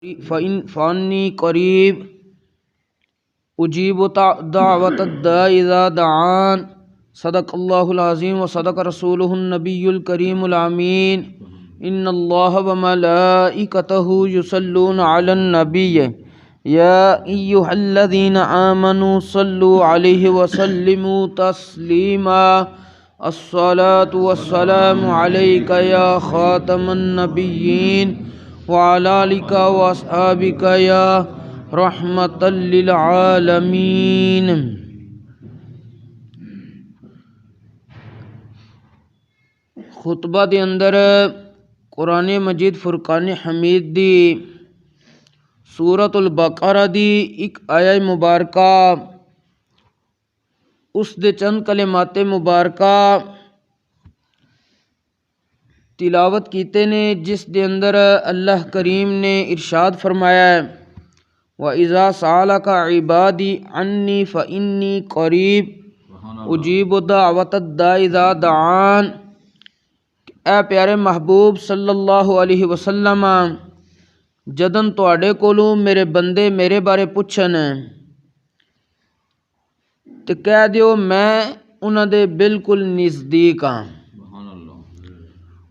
فانی قریب اجیب دعوت الداعی اذا دعان صدق اللہ العظیم و صدق رسولہ النبی الکریم الامین ان اللہ وملائکتہ یصلون علی النبی یا ایہا الذین آمنوا صلوا علیہ وسلموا تسلیما الصلاة والسلام علیک یا خاتم النبیین وعلی آلک واصحابک یا رحمت للعالمین۔ خطبہ دے اندر قرآن مجید فرقان حمید دی سورۃ البقرہ دی ایک آیہ مبارکہ اس دے چند کلمات مبارکہ تلاوت کیتے نے، جس دے اندر اللہ کریم نے ارشاد فرمایا ہے وَإِذَا سَأَلَكَ عِبَادِي عَنِّي فَإِنِّي قَرِيبٌ أُجِيبُ دَعْوَةَ الدَّاعِ إِذَا دَعَانِ۔ اے پیارے محبوب صلی اللہ علیہ وسلم، جدن تواڈے کولوں میرے بندے میرے بارے پوچھن تے کہہ دیو میں انہاں دے بالکل نزدیک ہاں۔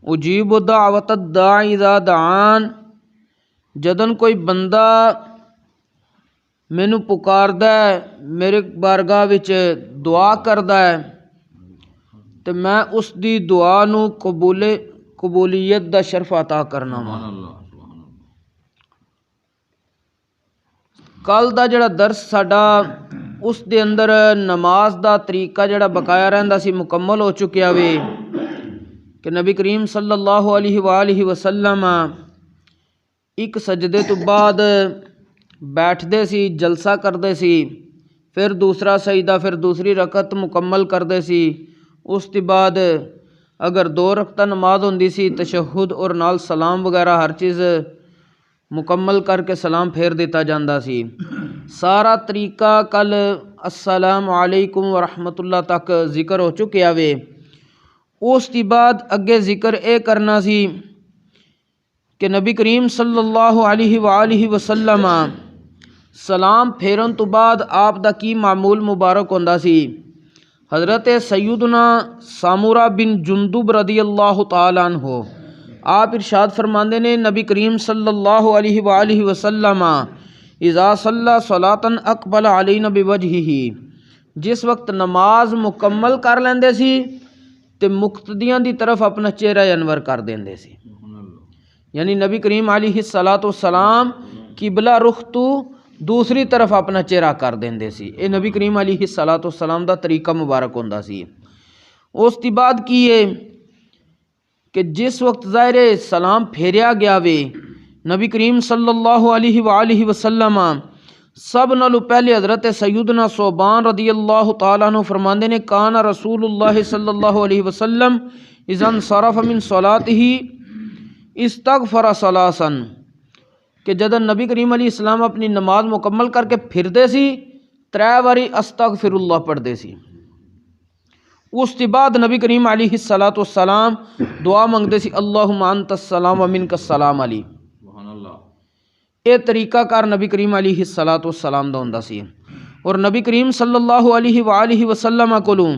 اجیب دعوت الداعی اذا دعان، جدن کوئی بندہ مینوں پکاردا ہے، میرے بارگاہ وچ دعا کردا ہے تے میں اس دی دعا نو قبولیت دا شرف عطا کرنا وا۔ کل دا جڑا درس ساڈا اس دے اندر نماز دا طریقہ جڑا بقایا رہندا سی مکمل ہو چکیا وے کہ نبی کریم صلی اللہ علیہ وآلہ وسلم ایک سجدے تو بعد بیٹھدے سی، جلسہ کردے سی، پھر دوسرا سجدہ، پھر دوسری رکعت مکمل کردے سی۔ اس کے بعد اگر 2 رکعتاں نماز ہوندی سی، تشہد اور نال سلام وغیرہ ہر چیز مکمل کر کے سلام پھیر دیتا جاندا سی۔ سارا طریقہ کل السلام علیکم ورحمۃ اللہ تک ذکر ہو چکیا وے۔ اس کے بعد اگے ذکر اے کرنا سی کہ نبی کریم صلی اللہ علیہ وآلہ وسلم سلام پھیرن تو بعد آپ دا کی معمول مبارک ہوندا سی۔ حضرت سیدنا سامورہ بن جندب رضی اللہ تعالیٰ عنہ آپ ارشاد فرماندے نے، نبی کریم صلی اللہ علیہ وآلہ وسلم اذا صلی صلاۃ اقبل علینا بوجہہ، جس وقت نماز مکمل کر لیندے سی تے مقتدیاں دی طرف اپنا چہرہ انور کر دیندے سی، یعنی نبی کریم علیہ الصلاۃ والسلام قبلہ رخ تو دوسری طرف اپنا چہرہ کر دیندے سی۔ اے نبی کریم علیہ الصلاۃ والسلام دا طریقہ مبارک ہوندا سی۔ اس کے بعد کی ہے کہ جس وقت ظاہر سلام پھیریا گیا وے، نبی کریم صلی اللہ علیہ وآلہ وسلم سب نالوں پہلے حضرت سیدنا ثوبان رضی اللہ تعالیٰ عنہ فرماندے نے، کان رسول اللہ صلی اللہ علیہ وسلم اذا انصرف من صلاتہ استغفر ثلاثا، کہ جدن نبی کریم علیہ السلام اپنی نماز مکمل کر کے پھردے سی 3 واری استغفر اللہ پڑھدے سی۔ اس کے بعد نبی کریم علیہ الصلاۃ والسلام دعا منگدے سی، اللہم انت السلام ومنک السلام علی۔ اے طریقہ کار نبی کریم علیہ الصلاۃ والسلام دا ہوندا سی۔ اور نبی کریم صلی اللہ علیہ وآلہ وسلم کولوں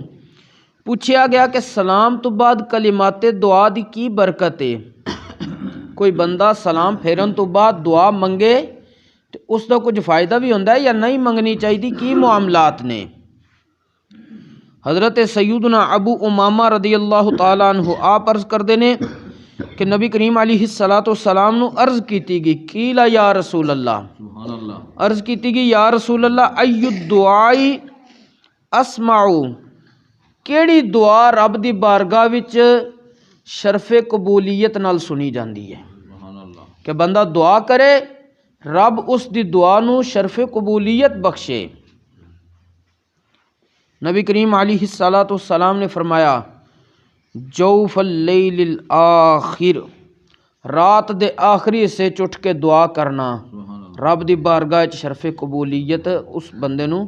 پوچھیا گیا کہ سلام تو بعد کلمات دعا دی کی برکت ہے؟ کوئی بندہ سلام پھیرن تو بعد دعا منگے تو اس دا کچھ فائدہ بھی ہوندا ہے یا نہیں منگنی چاہیے، کی معاملات نے؟ حضرت سیدنا ابو امامہ رضی اللہ تعالیٰ عنہ آپ عرض کردے نے کہ نبی کریم علیہ الصلاۃ والسلام نو عرض کیتی گئی، قیل یا رسول اللہ، عرض کیتی گئی یا رسول اللہ ای الدعاء اسمع، کیڑی دعا رب دی بارگاہ وچ شرف قبولیت نال سنی جاندی ہے؟ کہ بندہ دعا کرے رب اس دی دعا نو شرف قبولیت بخشے۔ نبی کریم علیہ الصلاۃ والسلام نے فرمایا جوف اللیل الآخر، رات دے آخری حصے چٹھ کے دعا کرنا رب دی بارگاہ وچ شرف قبولیت اس بندے نو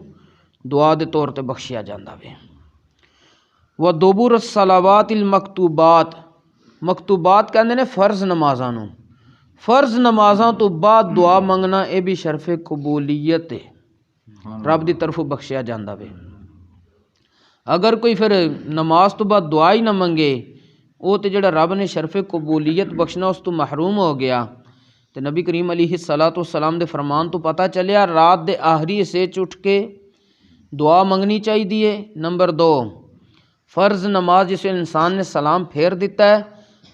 دعا دے طور تے بخشیا جاندا وے۔ وَدُبُرُ الصَّلَوَاتِ الْمَكْتُوبَاتِ، مکتوبات کہندے نے فرض نمازاں نو، فرض نمازاں تو بعد دعا منگنا یہ بھی شرف قبولیت ہے، رب دی طرفوں بخشیا جاندہ وے۔ اگر کوئی پھر نماز تو بعد دعا ہی نہ منگے، وہ تو جڑا رب نے شرف قبولیت بخشنا اس تو محروم ہو گیا۔ تو نبی کریم علیہ السلام دے فرمان تو پتہ چلیا رات دے آخری حصے اٹھ کے دعا منگنی چاہی دیے۔ نمبر 2، فرض نماز جس انسان نے سلام پھیر دیتا ہے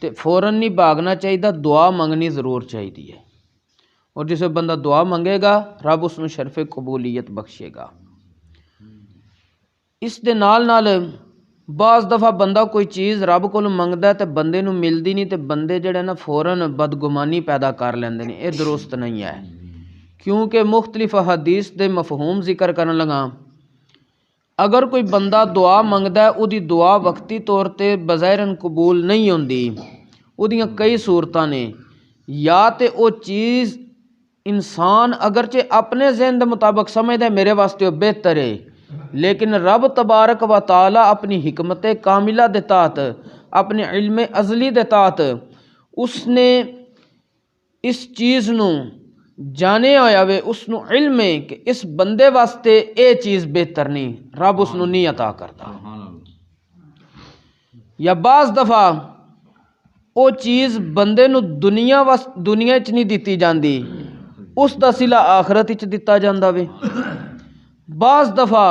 تو فوراً نہیں بھاگنا چاہیے، دعا منگنی ضرور چاہیے، اور جس بندہ دعا منگے گا رب اس میں شرف قبولیت بخشے گا۔ اس دے نال بعض دفعہ بندہ کوئی چیز رب کو منگدا ہے تو بندے نو ملدی نہیں، تو بندے جڑے نا فوراً بدگمانی پیدا کر لیندے نے، یہ درست نہیں ہے، کیونکہ مختلف حدیث دے مفہوم ذکر کرن لگا۔ اگر کوئی بندہ دعا منگدا ہے، او دی دعا وقتی طور تے بظاہراً قبول نہیں ہوندی، او دیاں کئی صورتاں نے، یا تے او چیز انسان اگرچہ اپنے ذہن دے مطابق سمجھدا ہے میرے واسطے وہ بہتر ہے، لیکن رب تبارک و تعالی اپنی حکمت کاملہ دے تحت، اپنے علم ازلی دے تحت اس نے اس چیز نو جانے ہویا وے، اس نو علم ہے کہ اس بندے واسطے اے چیز بہتر نہیں، رب اس نو نہیں عطا کرتا۔ یا بعض دفعہ او چیز بندے نو دنیا وچ نہیں دیتی جاندی، اس دا صلہ آخرت وچ دتا جاندا وے۔ بعض دفعہ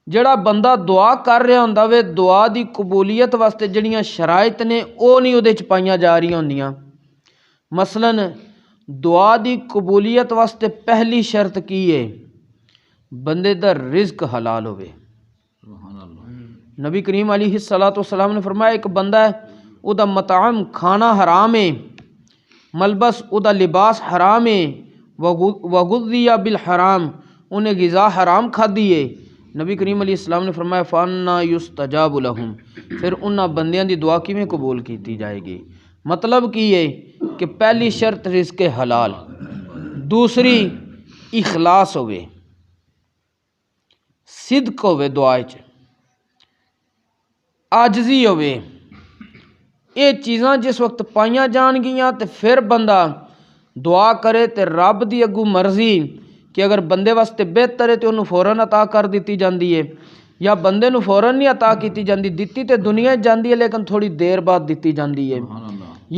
جڑا بندہ دعا کر رہا ہوندا وے، دعا دی قبولیت واسطے جڑیاں شرائط نے او نہیں اودے چ پائیاں جا رہی ہوندیاں۔ مثلاً دعا دی قبولیت واسطے پہلی شرط کی ہے؟ بندے دا رزق حلال ہوئے۔ نبی کریم علیہ السلام نے فرمایا ایک بندہ ہے، او دا مطعم کھانا حرام ہے، ملبس او دا لباس حرام ہے، وغذی بالحرام، انہیں غذا حرام کھادی ہے۔ نبی کریم علیہ السلام نے فرمایا فَأَنَّا يُسْتَجَابُ لَهُمْ، پھر انہاں بندیاں دی دعا کیویں قبول کیتی جائے گی؟ مطلب کی ہے کہ پہلی شرط رزق حلال، دوسری اخلاص ہوئے، صدق ہوئے دعا وچ، عاجزی ہوئے۔ یہ چیزاں جس وقت پائیاں جان گیاں تے پھر بندہ دعا کرے تے رب دی اگوں مرضی کہ اگر بندے واسطے بہتر ہے تو انہوں فوراً عطا کر دیتی جاندی ہے، یا بندے نو فوراً نہیں عطا کیتی جاندی، دیتی تے دنیا جاندی ہے لیکن تھوڑی دیر بعد دیتی جاندی ہے،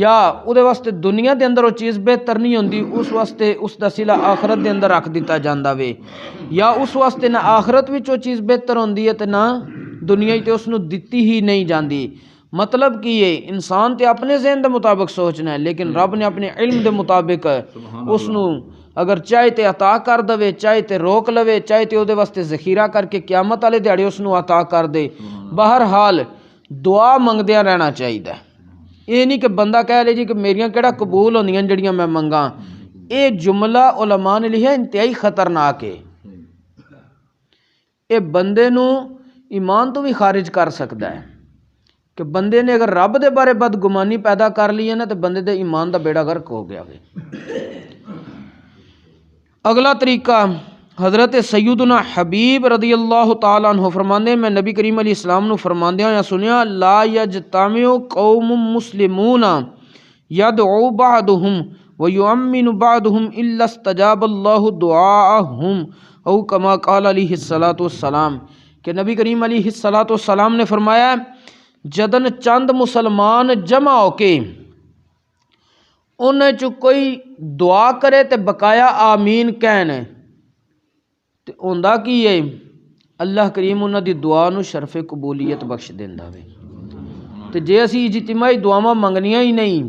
یا او دے واسطے دنیا دے اندر وہ چیز بہتر نہیں ہوندی، اس واسطے اس دا صلہ آخرت دے اندر رکھ دیتا جاندا وے، یا اس واسطے نہ آخرت وچ وہ چیز بہتر ہوندی ہے تے نہ دنیا تے اس نو دتی ہی نہیں جاندی۔ مطلب کی ہے انسان تے اپنے ذہن دے مطابق سوچنا ہے، لیکن رب نے اپنے علم دے مطابق اس نو اگر چاہے تے عطا کر دے، چاہے تے روک لوے، چاہے تے او دے واسطے ذخیرہ کر کے قیامت والے دیہڑے اس نو عطا کر دے۔ بہرحال دعا منگدیاں رہنا چاہیے، یہ نہیں کہ بندہ کہہ لے جی کہ میریاں کیڑا قبول ہوندیاں جڑیاں میں منگاں، یہ جملہ علماء نے لکھا انتہائی خطرناک ہے، یہ بندے نو ایمان تو بھی خارج کر سکتا ہے، کہ بندے نے اگر رب دے بارے بدگمانی پیدا کر لی ہے نا تو بندے دے ایمان دا بیڑا غرق ہو گیا ہے۔ اگلا طریقہ حضرت سیدنا حبیب رضی اللہ تعالیٰ عنہ فرماندے، میں نبی کریم علیہ السلام نو فرماندے ہوں یا سنیا، لا یجتمع قوم مسلمون یدعو بعضهم ویؤمن بعضهم الا استجاب اللہ دعاءہم، او کما قال علیہ السلام، کہ نبی کریم علیہ السلام نے فرمایا جدن چند مسلمان جمع ہو کے انہیں چو کوئی دعا کرے تے بقایا آمین کہنے تے ہوندا کی ہے اللہ کریم انہاں دی دعا نو شرف قبولیت بخش دیندا وے۔ تے جے اسی اجتماعی دعاواں منگنیاں ہی نہیں،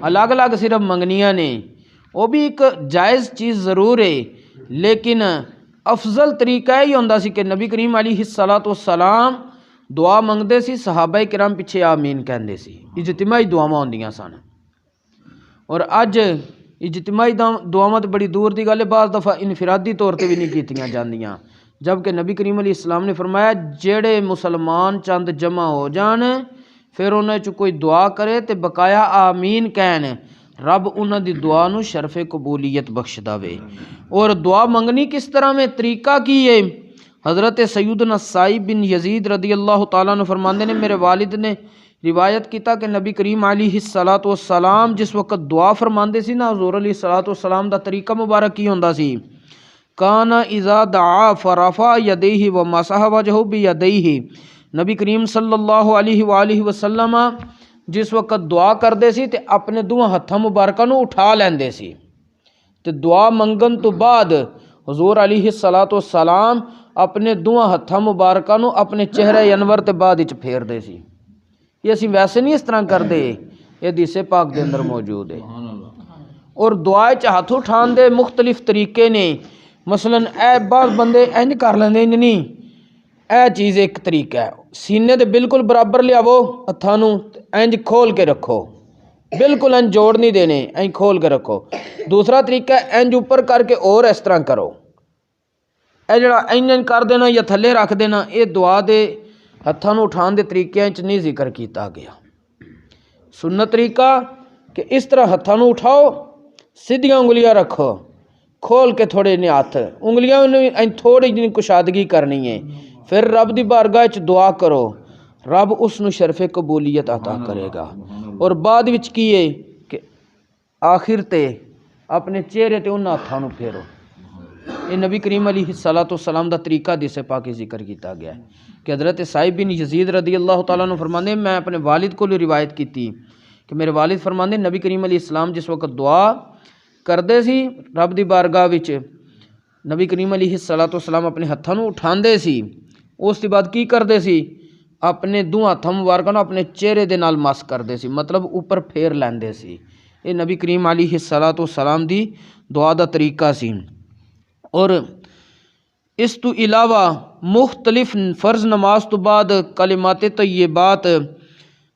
الگ الگ صرف منگنیاں نے، وہ بھی ایک جائز چیز ضرور ہے، لیکن افضل طریقہ ہی ہوندا سی کہ نبی کریم علیہ السلام دعا منگدے سی، صحابہ کرام پیچھے آمین کہندے سی، اجتماعی دعاواں ہوندیاں سن۔ اور اج اجتماعی دعاواں تے بڑی دور دی گل ہے، بعض دفعہ انفرادی طور تے بھی نہیں کیتیاں جاندیاں، جبکہ نبی کریم علیہ السلام نے فرمایا جڑے مسلمان چند جمع ہو جان پھر انہیں چ کوئی دعا کرے تے بقایا آمین کہن، رب انہاں دی دعا نو شرف قبولیت بخشدا وے۔ اور دعا منگنی کس طرح میں طریقہ کی ہے؟ حضرت سیدنا سائب بن یزید رضی اللہ تعالیٰ عنہ فرماندے نے میرے والد نے روایت کیتا کہ نبی کریم علیہ الصلوۃ والسلام جس وقت دعا فرماندے سی نا حضور علیہ الصلوۃ والسلام دا طریقہ مبارک کی ہوندا سی کانا اذا دعا فرفع یدیہ ومسح وجہہ بیدیہ نبی کریم صلی اللہ علیہ وآلہ وسلم جس وقت دعا کردے سی تے اپنے دوواں ہتھاں مبارکاں نو اٹھا لیندے سی تے دعا منگن تو بعد حضور علیہ الصلوۃ والسلام اپنے دوواں ہتھاں مبارکاں نو اپنے چہرے انور تے بعد وچ پھیر دے سی یہ اسی ویسے نہیں اس طرح کردے یہ حدیث پاک دے اندر موجود ہے اور دعا وچ ہاتھ اٹھان دے مختلف طریقے نے مثلا اے بعض بندے انج کر لیندے نہیں اے چیز ایک طریقہ ہے سینے دے بالکل برابر لیاو ہتھاں نو انج کھول کے رکھو بالکل انج جوڑ نہیں دینے انج کھول کے رکھو دوسرا طریقہ ہے انج اوپر کر کے اور اس طرح کرو اے جڑا انج کر دینا یا تھلے رکھ دینا یہ دعا دے ہتھاں نو اٹھان دے طریقے وچ نہیں ذکر کیتا گیا سنت طریقہ کہ اس طرح ہتھاں نو اٹھاؤ سیدھیاں انگلیاں رکھو کھول کے تھوڑے نے ہاتھ انگلیاں تھوڑی جی کشادگی کرنی ہے پھر رب دی بارگاہ وچ دعا کرو رب اس نو شرف قبولیت عطا کرے گا اور بعد وچ کیے کہ آخر تے اپنے چہرے تے انہاں ہتھاں نو پھیرو یہ نبی کریم علیہ الصلوۃ والسلام دا طریقہ حدیث پاک ذکر کیتا گیا ہے کہ حضرت صاحب بن یزید رضی اللہ تعالیٰ عنہ فرماندے میں اپنے والد کو روایت کیتی کہ میرے والد فرماندے نبی کریم علیہ السلام جس وقت دعا کردے سی رب دی بارگاہ وچ نبی کریم علیہ الصلوۃ والسلام اپنے ہتھاں نو اٹھاندے سی اس دی بعد کی کردے سی اپنے دو ہتھاں مبارکاں نو اپنے چہرے دے نال مس کردے سی مطلب اوپر پھیر لیندے سی یہ نبی کریم علیہ الصلوۃ والسلام دی دعا دا طریقہ سی اور اس تو علاوہ مختلف فرض نماز تو بعد کلمات طیبات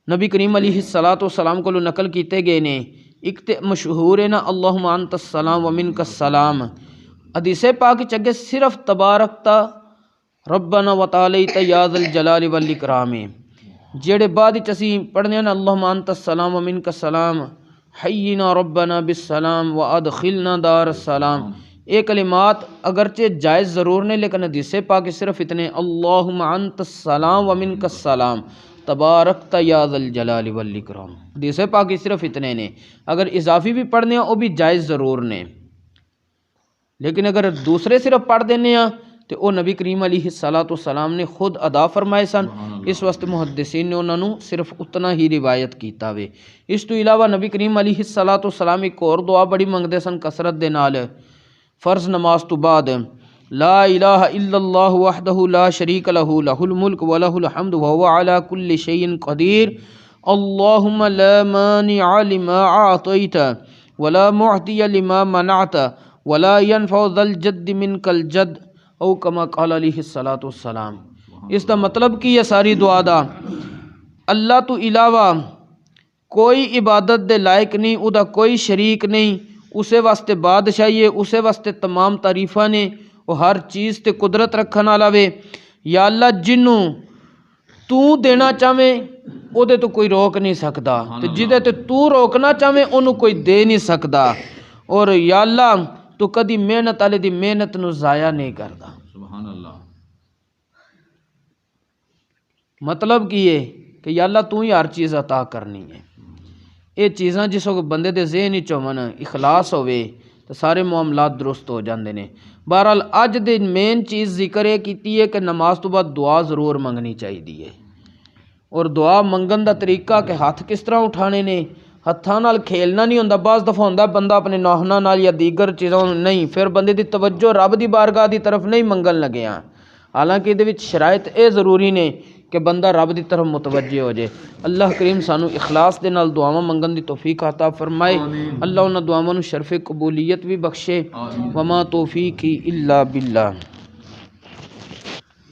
نبی کریم علیہ الصلوۃ والسلام کو نقل کیتے گئے نے ایک تے مشہور ہے نا اللہم انت السلام ومنک السلام حدیث پاک چگے صرف تبارکتا ربنا وتعالیت یا ذا الجلال والاکرام جڑے بعد وچ اسی پڑھنے نا اللہم انت السلام ومنک السلام حینا ربنا بالسلام وادخلنا دار السلام یہ کلمات اگرچہ جائز ضرور نے لیکن حدیث پاک صرف اتنے اللہم انت السلام ومنک السلام تبارکت یا ذا الجلال والاکرام حدیث پاک صرف اتنے نے اگر اضافی بھی پڑھنے ہیں وہ بھی جائز ضرور نے لیکن اگر دوسرے صرف پڑھ دینے ہیں تو وہ نبی کریم علیہ الصلوۃ والسلام نے خود ادا فرمائے سن اس واسطے محدثین نے انہوں نے صرف اتنا ہی روایت کیتا وے اس تو علاوہ نبی کریم علیہ الصلوۃ والسلام ایک اور دعا بڑی منگدے سن کثرت دے نال فرض نماز تو بعد لا الہ الا اللہ وحدہ لا شریک لہ لہ الملک ولہ الحمد وہو علی کل شیء قدیر اللہم لا مانع لما اعطیت ولا معطی لما منعت ولا ينفع ذا الجد منک الجد او کما قال علیہ الصلوۃ والسلام اس دا مطلب کی یہ ساری دعا دا اللہ تو علاوہ کوئی عبادت دے لائق نہیں او دا کوئی شریک نہیں اسے واسطے بادشاہی ہے اسے واسطے تمام تعریفاں نے وہ ہر چیز تے قدرت رکھن والا وے یا اللہ جنوں تو دینا چاہے او دے تو کوئی روک نہیں سکدا تے جدے تے تو روکنا چاہے انہوں کوئی دے نہیں سکدا اور یا اللہ تو کدی محنت والے دی محنت نو ضائع نہیں کردا سبحان اللہ مطلب کی ہے کہ یا اللہ تو ہی ہر چیز عطا کرنی ہے یہ چیزاں جس وقت بندے دے ذہن وچ ہون اخلاص ہوئے تو سارے معاملات درست ہو جاندے نے بہرحال اج دے مین چیز ذکر یہ کیتی ہے کہ نماز تو بعد دعا ضرور منگنی چاہیے اور دعا منگن دا طریقہ کہ ہاتھ کس طرح اٹھانے نے ہتھاں نال کھیلنا نہیں ہوندا بعض دفعہ ہوندا بندہ اپنے ناخناں نال یا دیگر چیزاں نہیں پھر بندے دی توجہ رب دی بارگاہ دی طرف نہیں منگن لگیا حالانکہ دے وچ شرائط اے ضروری نے کہ بندہ رب دی طرف متوجہ ہو جائے اللہ کریم سانو اخلاص دے نال دعاواں منگن دی توفیق عطا فرمائے اللہ انہاں دعاواں نو شرف قبولیت بھی بخشے وما توفیقی الا باللہ